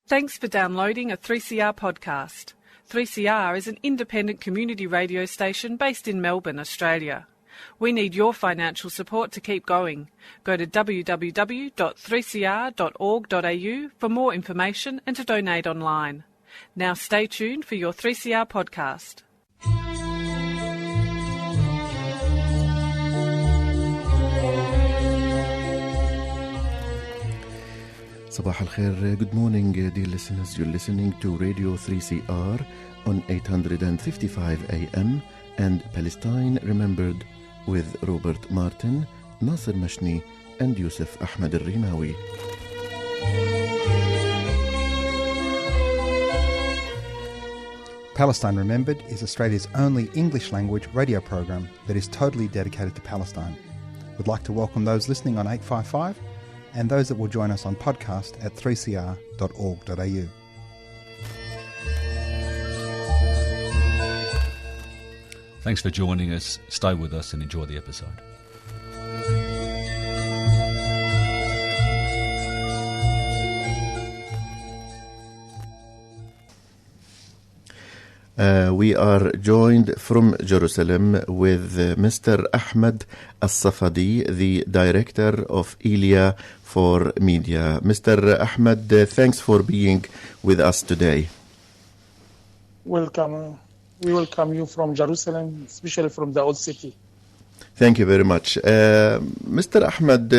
Thanks for downloading a 3CR podcast. 3CR is an independent community radio station based in Melbourne, Australia. We need your financial support to keep going. Go to www.3cr.org.au for more information and to donate online. Now stay tuned for your 3CR podcast. Sabah al-Khair, good morning dear listeners. You're listening to Radio 3CR on 855 AM and Palestine Remembered with Robert Martin, Nasser Mashni and Yusuf Ahmad Al-Rimawi. Palestine Remembered is Australia's only English-language radio program that is totally dedicated to Palestine. We'd like to welcome those listening on 855 and those that will join us on podcast at 3cr.org.au. Thanks for joining us. Stay with us and enjoy the episode. We are joined from Jerusalem with Mr. Ahmad Safadi, the director of Elia for Media. Mr. Ahmad, thanks for being with us today. Welcome. We welcome you from Jerusalem, especially from the old city. Thank you very much. Mr. Ahmad,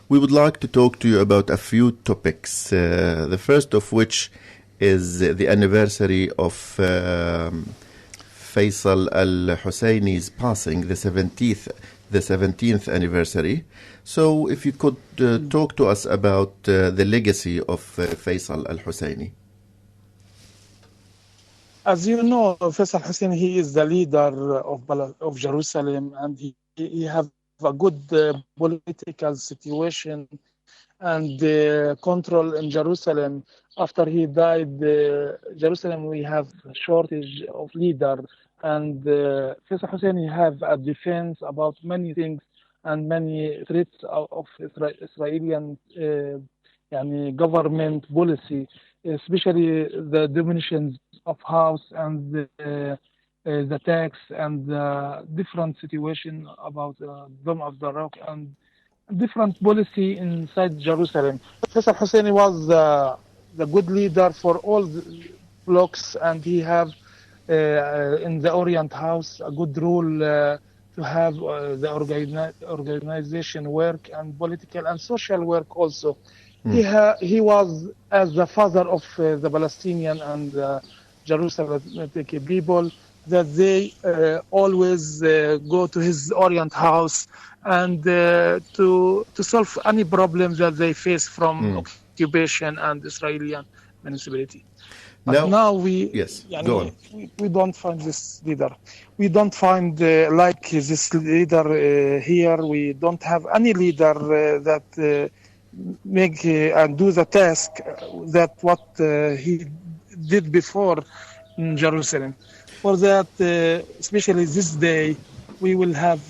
we would like to talk to you about a few topics. The first of which is the anniversary of Faisal Al-Husseini's passing, the 17th anniversary. So if you could talk to us about the legacy of Faisal Al-Husseini. As you know, Faisal Al-Husseini, he is the leader of Jerusalem, and he have a good political situation and control in Jerusalem. After he died, Jerusalem, we have a shortage of leader, and Faisal Al-Husseini have a defense about many things and many threats of Israeli government policy, especially the diminutions of house and the tax and different situation about Dome of the Rock and different policy inside Jerusalem. Faisal Al-Husseini was the good leader for all the blocks, and he have in the Orient House a good role to have the organization work and political and social work also. He was as the father of the Palestinian and Jerusalem people, that they always go to his Orient House and to solve any problem that they face from occupation and Israeli municipality. But now we don't find this leader. We don't find like this leader here. We don't have any leader that make and do the task that what he did before in Jerusalem. For that, especially this day, we will have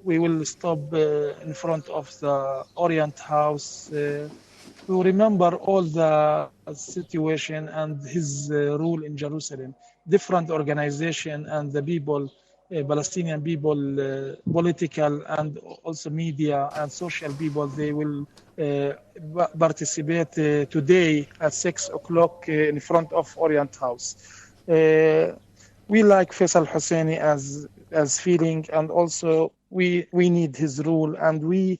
we will stop in front of the Orient House to remember all the situation and his rule in Jerusalem. Different organization and the people, Palestinian people, political and also media and social people, they will participate today at 6 o'clock in front of Orient House. We like Faisal Al-Husseini as feeling, and also we need his rule, and we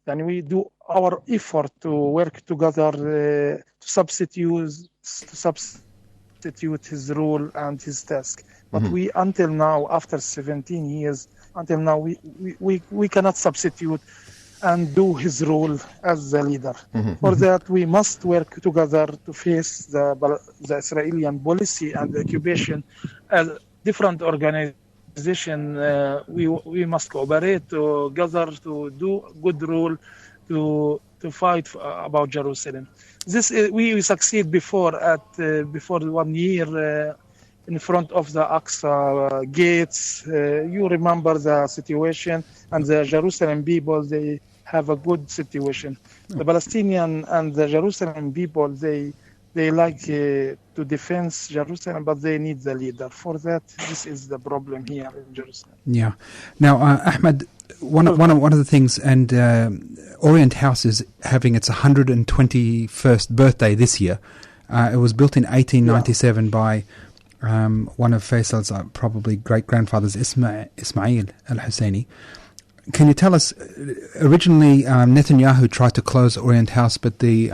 do our effort to work together to substitute his role and his task. But we, until now, after 17 years, until now, we cannot substitute and do his role as the leader. For that, we must work together to face the Israeli policy and the occupation. As different organization, we must cooperate together to do good role to fight about Jerusalem. This we succeed before 1 year in front of the Aqsa gates. You remember the situation, and the Jerusalem people, they have a good situation. The Palestinian and the Jerusalem people, they like to defend Jerusalem, but they need the leader. For that, this is the problem here in Jerusalem. Yeah. Now, Ahmad, one of the things, and Orient House is having its 121st birthday this year. It was built in 1897 by one of Faisal's probably great-grandfathers, Ismail Al-Husseini. Can you tell us, originally Netanyahu tried to close Orient House, but the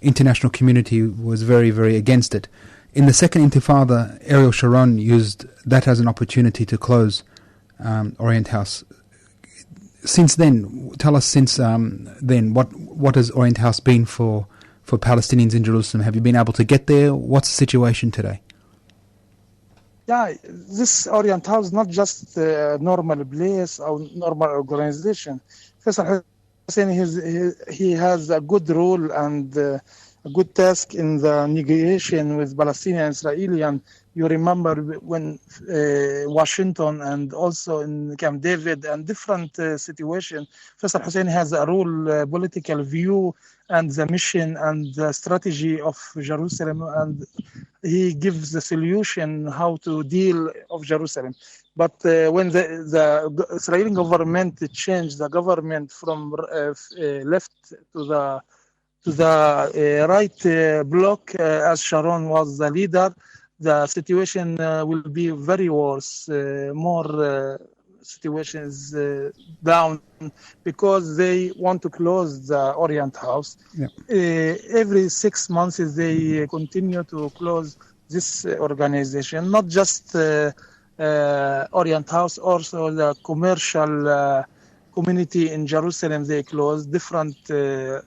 international community was very, very against it. In the second Intifada, Ariel Sharon used that as an opportunity to close Orient House. Since then, tell us what has Orient House been for Palestinians in Jerusalem? Have you been able to get there? What's the situation today? Yeah, this Orient House is not just a normal place or normal organization. Faisal Al-Husseini, he has a good role and a good task in the negotiation with Palestinian and Israeli. And you remember when Washington and also in Camp David and different situations, Faisal Al-Husseini has a role, political view and the mission and the strategy of Jerusalem, and he gives the solution how to deal of Jerusalem. But when the Israeli government changed the government from left to the right bloc, as Sharon was the leader, the situation will be very worse. More situations down because they want to close the Orient House. Yeah. Every 6 months they continue to close this organization, not just Orient House, also the commercial community in Jerusalem. They close different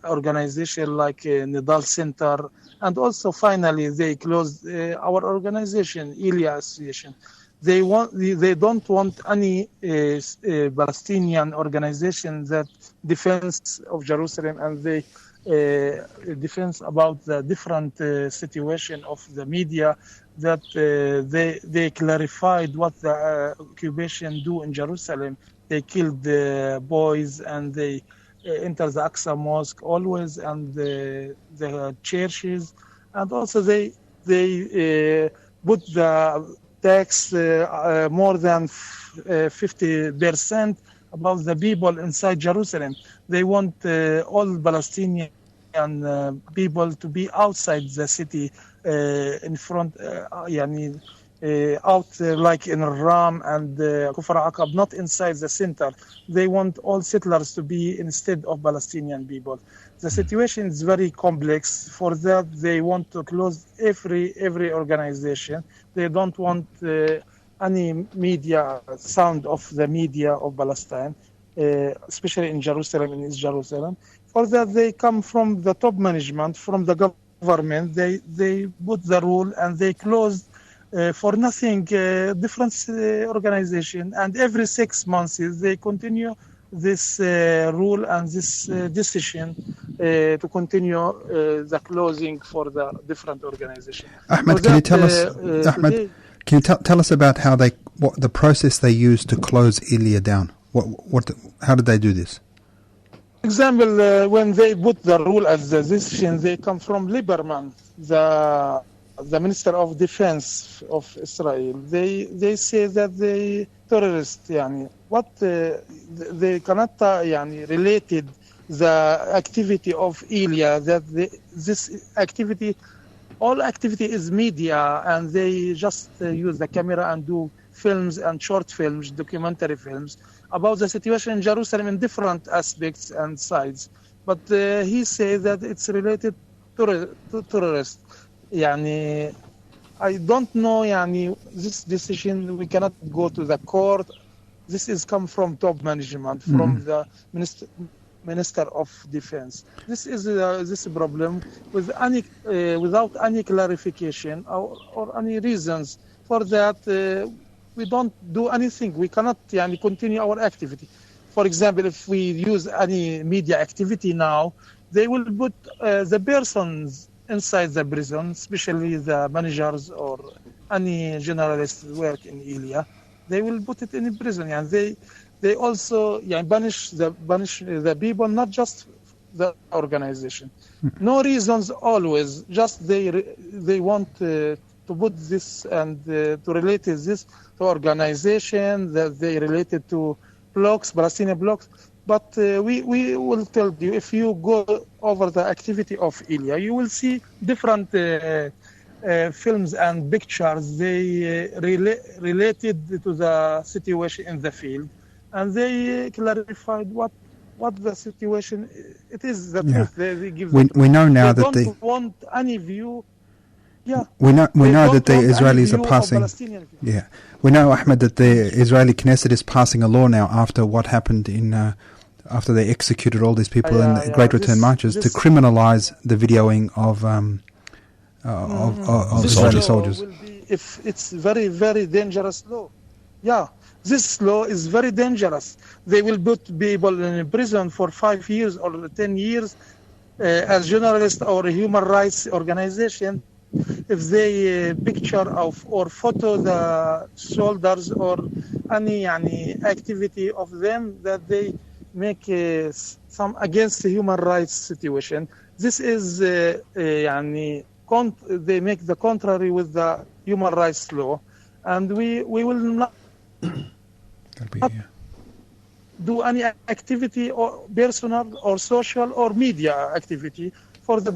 organizations like Nidal Center, and also finally they closed our organization, Elia Association. They don't want any Palestinian organization that defends of Jerusalem, and they defense about the different situation of the media, that they clarified what the occupation do in Jerusalem. They killed the boys and they enter the Aqsa Mosque always, and the churches, and also they put the tax more than 50% about the people inside Jerusalem. They want all Palestinian people to be outside the city, in front, out like in Ram and Kufr Aqab, not inside the center. They want all settlers to be instead of Palestinian people. The situation is very complex. For that, they want to close every organization. They don't want any media, sound of the media of Palestine, especially in Jerusalem, in East Jerusalem. For that, they come from the top management, from the government. They put the rule and they closed for nothing, different organization. And every 6 months, they continue this rule and this decision to continue the closing for the different organization. Ahmad, can you tell us? Ahmad, can you tell us about how what the process they used to close Elia down? How did they do this? For example, when they put the rule as the decision, they come from Lieberman, the Minister of Defense of Israel. They say that they terrorists. They cannot related the activity of Elia, that this activity, all activity is media, and they just use the camera and do films and short films, documentary films about the situation in Jerusalem in different aspects and sides. But he says that it's related to terrorists. I don't know, this decision, we cannot go to the court. This is come from top management, from the Minister of Defense. This is this problem with without any clarification or any reasons. For that, we don't do anything. We cannot continue our activity. For example, if we use any media activity now, they will put the persons inside the prison, especially the managers or any journalists work in Elia. They will put it in prison, and they also punish the people, not just the organization. No reasons always, just they want to put this and to relate this to organization that they related to blocks, Palestinian blocks. But we will tell you, if you go over the activity of Elia, you will see different films and pictures. They related to the situation in the field, and they clarified what the situation it is. The truth. They give. We know now that they don't want any view. Yeah, we know that the Israelis are passing. Yeah, we know, Ahmed, that the Israeli Knesset is passing a law now after what happened in after they executed all these people in the Great Return marches to criminalize the videoing of Israeli soldiers. If it's very, very dangerous law. Yeah, this law is very dangerous. They will put people in prison for 5 years or 10 years as journalists or human rights organization if they picture or photo the soldiers or any activity of them that they make some against the human rights situation. This is they make the contrary with the human rights law, and we will not do any activity or personal or social or media activity for the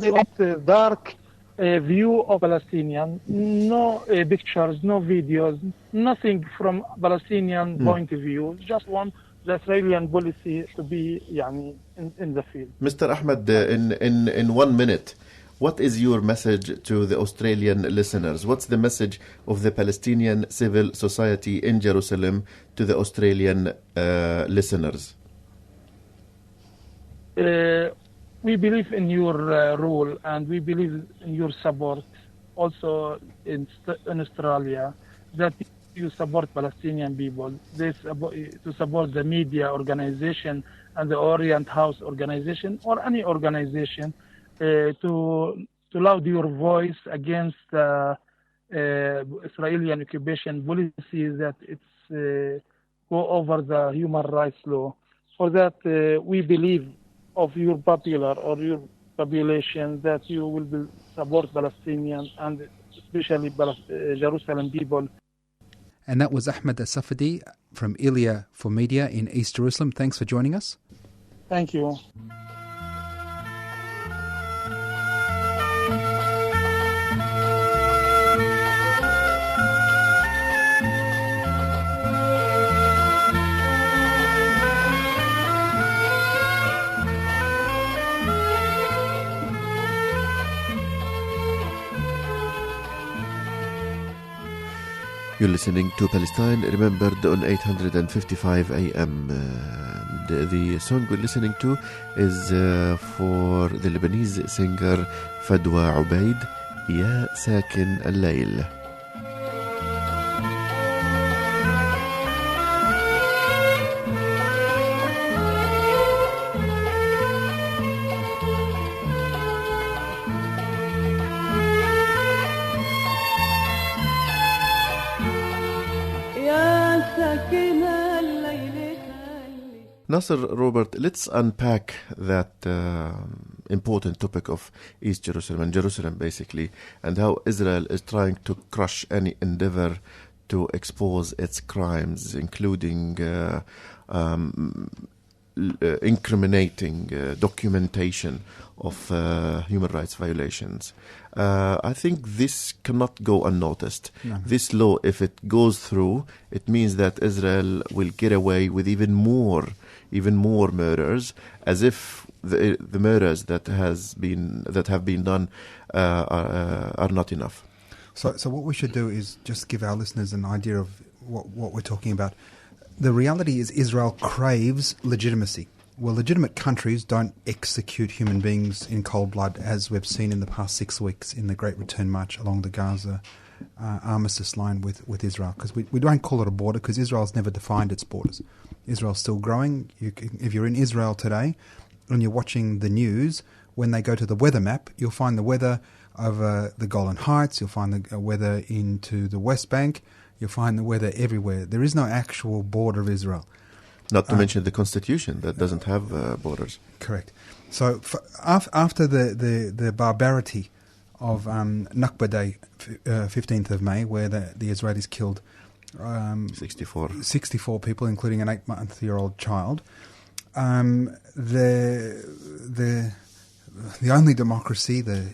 dark view of Palestinian. No pictures, no videos, nothing from Palestinian point of view. Just want the Israeli policy to be in the field. Mr. Ahmed, in 1 minute, what is your message to the Australian listeners? What's the message of the Palestinian civil society in Jerusalem to the Australian listeners? We believe in your rule, and we believe in your support. Also in Australia, that you support Palestinian people. To support the media organization and the Orient House organization or any organization to loud your voice against the Israeli occupation policy that it's go over the human rights law. For that, we believe of your popular or your population that you will support Palestinian and especially Jerusalem people. And that was Ahmad Safadi from Elia for Media in East Jerusalem. Thanks for joining us. Thank you. You're listening to Palestine Remembered on 855 AM. The song we're listening to is for the Lebanese singer Fadwa Ubaid, Ya Sakin Al-Layl. Nasser, Robert, let's unpack that important topic of East Jerusalem and Jerusalem basically, and how Israel is trying to crush any endeavor to expose its crimes, including incriminating documentation of human rights violations. I think this cannot go unnoticed. No. This law, if it goes through, it means that Israel will get away with even more murders, as if the murders that have been done are not enough. So what we should do is just give our listeners an idea of what we're talking about. The reality is Israel craves legitimacy. Well, legitimate countries don't execute human beings in cold blood, as we've seen in the past 6 weeks in the Great Return March along the Gaza armistice line with Israel. Because we don't call it a border, because Israel's never defined its borders. Israel's still growing. If you're in Israel today and you're watching the news, when they go to the weather map, you'll find the weather over the Golan Heights, you'll find the weather into the West Bank, you'll find the weather everywhere. There is no actual border of Israel. Not to mention the constitution that doesn't have borders. Correct. So after the barbarity of Nakba Day, 15th of May, where the Israelis killed 64 people, including an 8-month-old child, the only democracy, the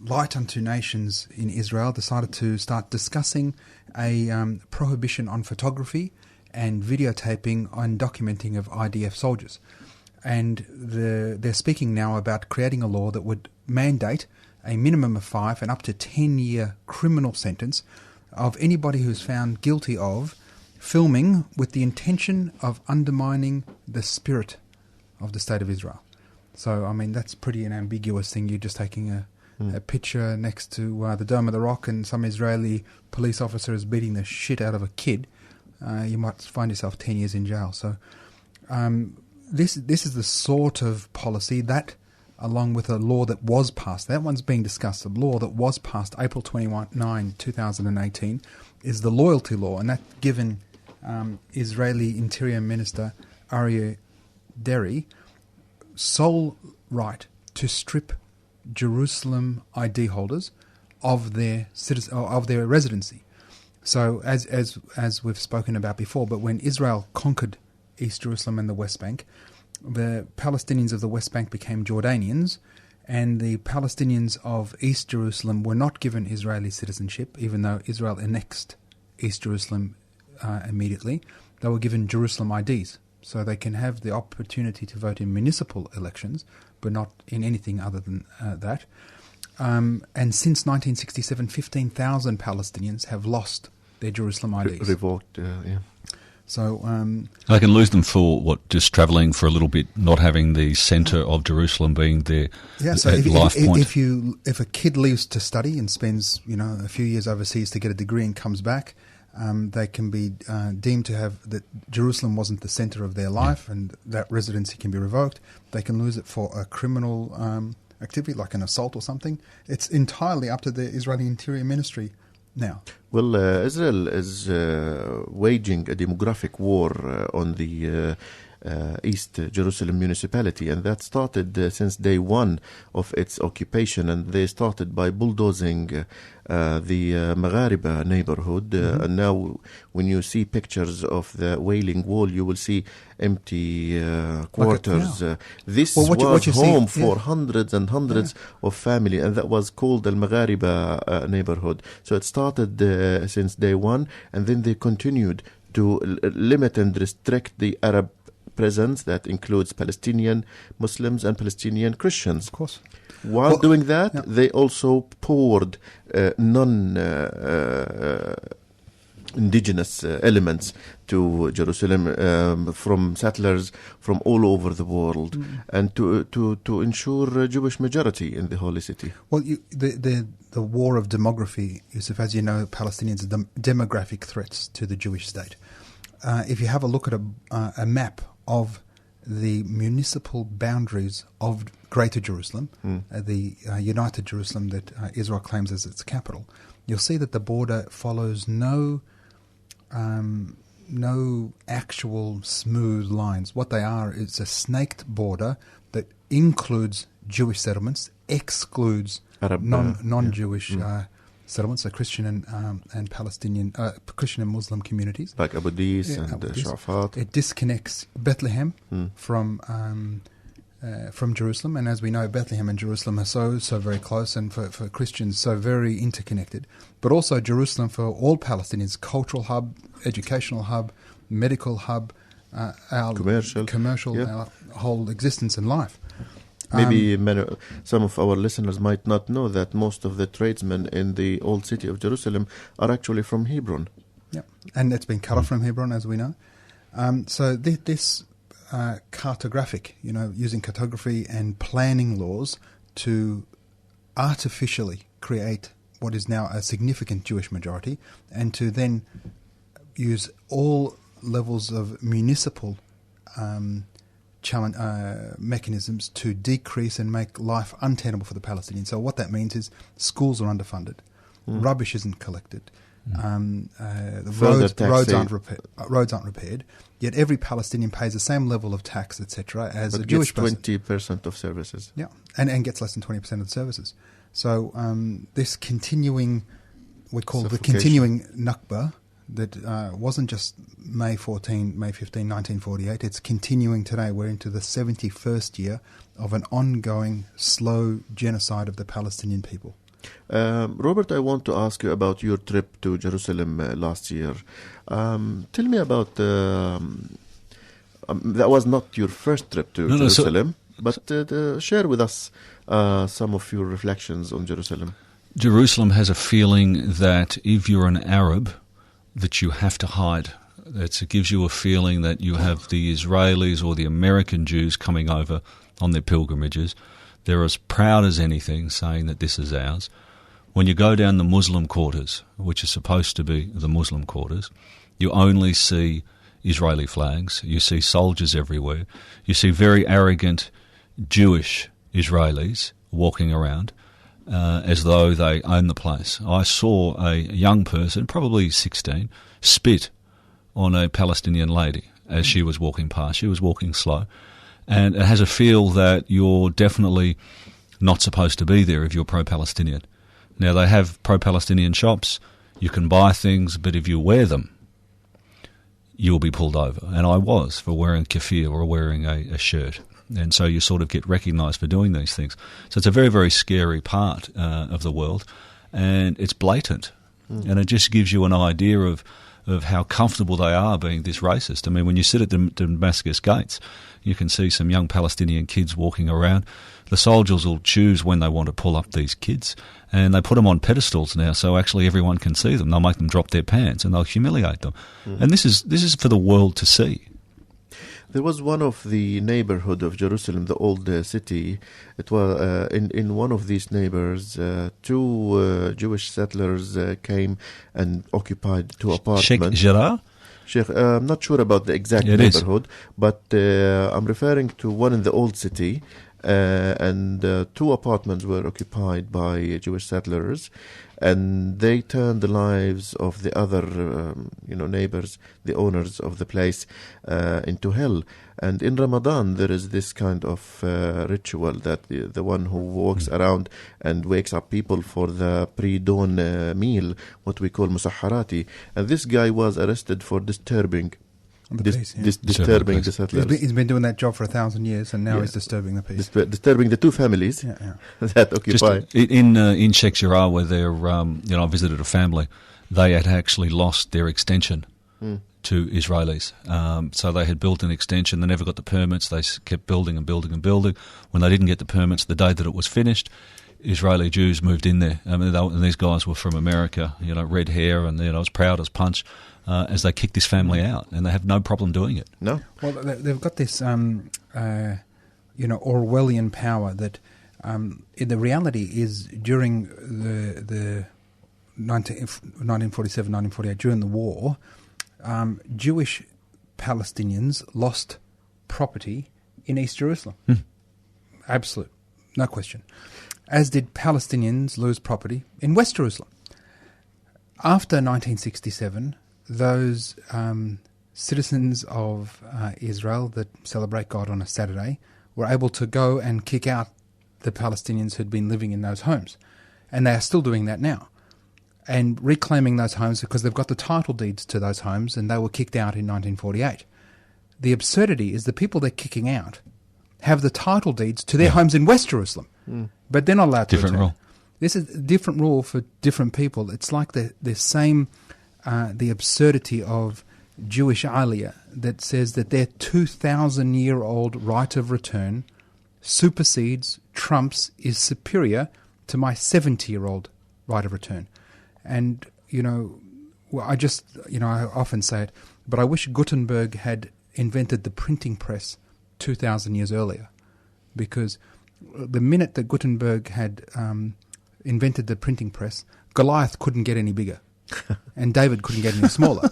light unto nations in Israel, decided to start discussing a prohibition on photography and videotaping and documenting of IDF soldiers. And they're speaking now about creating a law that would mandate a minimum of 5 and up to 10-year criminal sentence of anybody who's found guilty of filming with the intention of undermining the spirit of the State of Israel. So, I mean, that's pretty an ambiguous thing. You're just taking a picture next to the Dome of the Rock and some Israeli police officer is beating the shit out of a kid. You might find yourself 10 years in jail. So this is the sort of policy that, along with a law that was passed, that one's being discussed, a law that was passed April 29, 2018, is the loyalty law, and that's given Israeli Interior Minister Aryeh Deri sole right to strip Jerusalem ID holders of their residency. So as we've spoken about before, but when Israel conquered East Jerusalem and the West Bank, the Palestinians of the West Bank became Jordanians, and the Palestinians of East Jerusalem were not given Israeli citizenship, even though Israel annexed East Jerusalem immediately. They were given Jerusalem IDs, so they can have the opportunity to vote in municipal elections, but not in anything other than that. And since 1967, 15,000 Palestinians have lost their Jerusalem IDs. Revoked, yeah. So they can lose them for just travelling for a little bit, not having the centre of Jerusalem being their life point. If a kid leaves to study and spends a few years overseas to get a degree and comes back, they can be deemed to have that Jerusalem wasn't the centre of their life, and that residency can be revoked. They can lose it for a criminal activity like an assault or something. It's entirely up to the Israeli Interior Ministry now. Well, Israel is waging a demographic war on the East Jerusalem municipality, and that started since day one of its occupation, and they started by bulldozing the Maghariba neighborhood. And now when you see pictures of the Wailing Wall, you will see empty quarters. This was home for hundreds and hundreds of family, and that was called the Maghariba neighborhood. So it started since day one, and then they continued to limit and restrict the Arab presence that includes Palestinian Muslims and Palestinian Christians. Of course. While doing that, they also poured indigenous elements to Jerusalem from settlers from all over the world, and to ensure a Jewish majority in the holy city. Well, the war of demography, Yusuf, as you know, Palestinians are demographic threats to the Jewish state. If you have a look at a map of the municipal boundaries of Greater Jerusalem, the United Jerusalem that Israel claims as its capital, you'll see that the border follows no actual smooth lines. What they are is a snaked border that includes Jewish settlements, excludes Arab, non-Jewish settlements, so Christian and Palestinian, Christian and Muslim communities, like Abu Dis and Shafat. It disconnects Bethlehem from Jerusalem, and as we know, Bethlehem and Jerusalem are so very close, and for Christians so very interconnected. But also Jerusalem for all Palestinians, cultural hub, educational hub, medical hub, our commercial our whole existence and life. Maybe some of our listeners might not know that most of the tradesmen in the old city of Jerusalem are actually from Hebron. Yeah, and it's been cut off from Hebron, as we know. So this cartographic, using cartography and planning laws to artificially create what is now a significant Jewish majority, and to then use all levels of municipal mechanisms to decrease and make life untenable for the Palestinians. So what that means is schools are underfunded, rubbish isn't collected, roads aren't repaired. Yet every Palestinian pays the same level of tax, etc., as a Jewish person. 20% of services. Yeah, and gets less than 20% of the services. So this continuing, we call the continuing Nakba, that wasn't just May 15, 1948. It's continuing today. We're into the 71st year of an ongoing, slow genocide of the Palestinian people. Robert, I want to ask you about your trip to Jerusalem last year. Tell me about that was not your first trip to Jerusalem, but share with us some of your reflections on Jerusalem. Jerusalem has a feeling that if you're an Arab, that you have to hide. It gives you a feeling that you have the Israelis or the American Jews coming over on their pilgrimages. They're as proud as anything, saying that this is ours. When you go down the Muslim quarters, which is supposed to be the Muslim quarters, you only see Israeli flags. You see soldiers everywhere. You see very arrogant Jewish Israelis walking around as though they own the place. I saw a young person, probably 16, spit on a Palestinian lady as she was walking past. She was walking slow. And it has a feel that you're definitely not supposed to be there if you're pro-Palestinian. Now, they have pro-Palestinian shops. You can buy things, but if you wear them, you will be pulled over. And I was, for wearing keffiyeh or wearing a shirt. And so you sort of get recognised for doing these things. So it's a very, very scary part of the world. And it's blatant. And it just gives you an idea of how comfortable they are being this racist. I mean, when you sit at the Damascus gates, you can see some young Palestinian kids walking around. The soldiers will choose when they want to pull up these kids, and they put them on pedestals now, so actually everyone can see them. They'll make them drop their pants, and they'll humiliate them. And this is for the world to see. There was one of the neighborhood of Jerusalem, the old city. It was in one of these neighbors, two Jewish settlers came and occupied two apartments. Sheikh Jarrah? I'm not sure about the exact neighborhood, but I'm referring to one in the old city, and two apartments were occupied by Jewish settlers, and they turned the lives of the other, neighbors, the owners of the place, into hell. And in Ramadan, there is this kind of ritual that the one who walks around and wakes up people for the pre-dawn meal, what we call musahharati. And this guy was arrested for disturbing disturbing the settlers. He's been doing that job for 1,000 years, and now he's disturbing the peace. Disturbing the two families that occupy. In Sheikh Jarrah, where I visited a family, they had actually lost their extension to Israelis. So they had built an extension. They never got the permits. They kept building and building and building. When they didn't get the permits, the day that it was finished, Israeli Jews moved in there. I mean, and these guys were from America, red hair, and as proud as punch. As they kick this family out, and they have no problem doing it. No. Well, they've got this, Orwellian power that the reality is during the 1947, 1948, during the war, Jewish Palestinians lost property in East Jerusalem. Absolute, no question. As did Palestinians lose property in West Jerusalem. After 1967, those citizens of Israel that celebrate God on a Saturday were able to go and kick out the Palestinians who'd been living in those homes. And they are still doing that now. And reclaiming those homes because they've got the title deeds to those homes, and they were kicked out in 1948. The absurdity is the people they're kicking out have the title deeds to their homes in West Jerusalem. But they're not allowed to return. Different rule. This is a different rule for different people. It's like the same... the absurdity of Jewish aliyah that says that their 2,000-year-old right of return supersedes, trumps, is superior to my 70-year-old right of return. And, I often say it, but I wish Gutenberg had invented the printing press 2,000 years earlier, because the minute that Gutenberg had invented the printing press, Goliath couldn't get any bigger. And David couldn't get any smaller,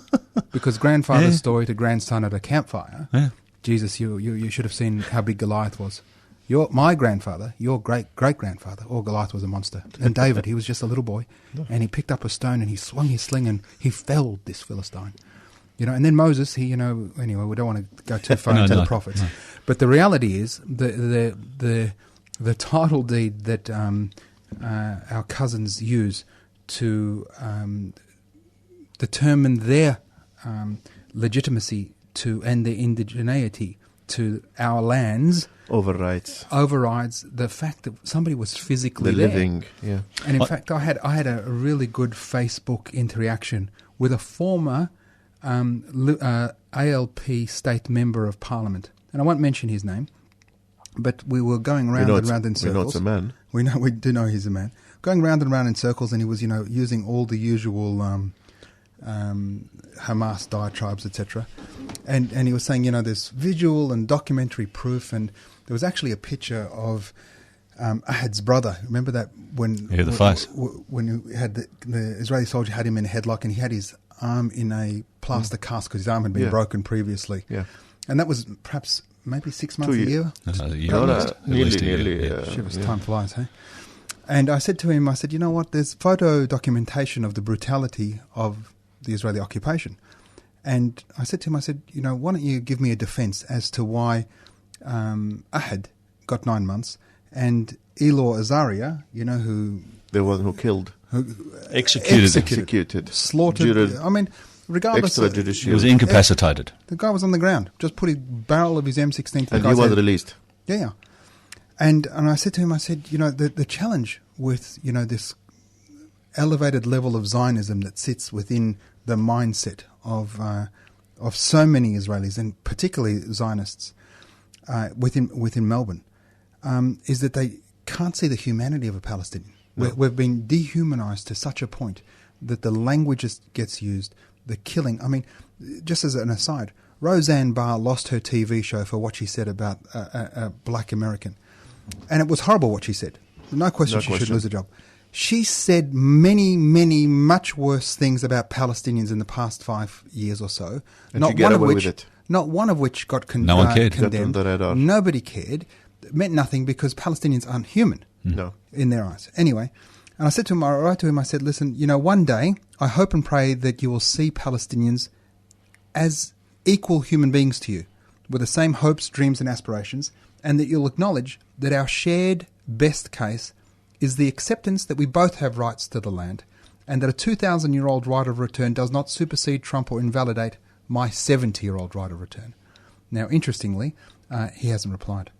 because grandfather's story to grandson at a campfire. Jesus, you should have seen how big Goliath was. my grandfather, your great-great-grandfather, or Goliath was a monster. And David, he was just a little boy, and he picked up a stone and he swung his sling and he felled this Philistine. And then Moses, anyway, we don't want to go too far into the prophets. No. But the reality is the title deed that our cousins use to determine their legitimacy and their indigeneity to our lands overrides the fact that somebody was physically there. Living, yeah. And in fact, I had a really good Facebook interaction with a former ALP state member of Parliament, and I won't mention his name, but we were going round and round in circles. We know it's a man. We do know he's a man. Going round and round in circles, and he was, using all the usual Hamas diatribes, etc. And he was saying, there's visual and documentary proof, and there was actually a picture of Ahad's brother. Remember that when the face when you had the Israeli soldier had him in a headlock, and he had his arm in a plaster cast because his arm had been broken previously. Yeah, and that was perhaps maybe 6 months, a year. Nearly. Time flies, hey. And I said to him, you know what? There's photo documentation of the brutality of the Israeli occupation. And I said to him, why don't you give me a defense as to why Ahad got 9 months and Elor Azaria, who... The one who killed. Executed. Slaughtered. Regardless... Extrajudicial. He was incapacitated. The guy was on the ground. Just put his barrel of his M16 to and he was released. Yeah. And I said to him, the challenge with, this elevated level of Zionism that sits within the mindset of so many Israelis, and particularly Zionists within Melbourne, is that they can't see the humanity of a Palestinian. No. We've been dehumanized to such a point that the language gets used, the killing. Just as an aside, Roseanne Barr lost her TV show for what she said about a black American. And it was horrible what she said. No question she should lose a job. She said many, many much worse things about Palestinians in the past 5 years or so. And not one of which, not one of which got no one cared. Condemned. Nobody cared. It meant nothing because Palestinians aren't human. No. In their eyes. Anyway, and I said to him, I said, listen, one day I hope and pray that you will see Palestinians as equal human beings to you, with the same hopes, dreams and aspirations, and that you'll acknowledge that our shared best case is the acceptance that we both have rights to the land, and that a 2,000-year-old right of return does not supersede, trump or invalidate my 70-year-old right of return. Now, interestingly, he hasn't replied.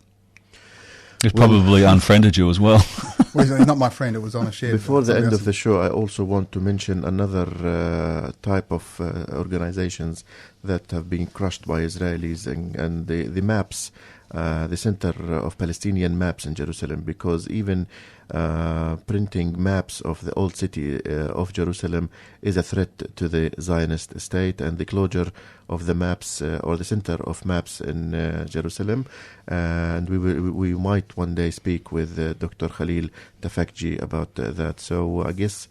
He's probably unfriended you as well. Well, he's not my friend. It was on a shared... Before the end of the show, I also want to mention another type of organizations that have been crushed by Israelis and the maps, the Center of Palestinian Maps in Jerusalem, because even printing maps of the old city of Jerusalem is a threat to the Zionist state, and the closure of the maps or the Center of Maps in Jerusalem. And we might one day speak with Dr. Khalil Tafakji about that. So I guess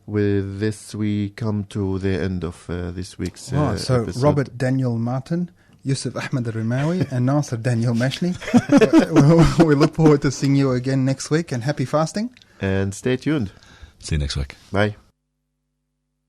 with this we come to the end of this week's so episode. Robert Daniel Martin, Yusuf Ahmed Rimawi and Nasser Daniel Mashni. We look forward to seeing you again next week, and happy fasting. And stay tuned. See you next week. Bye.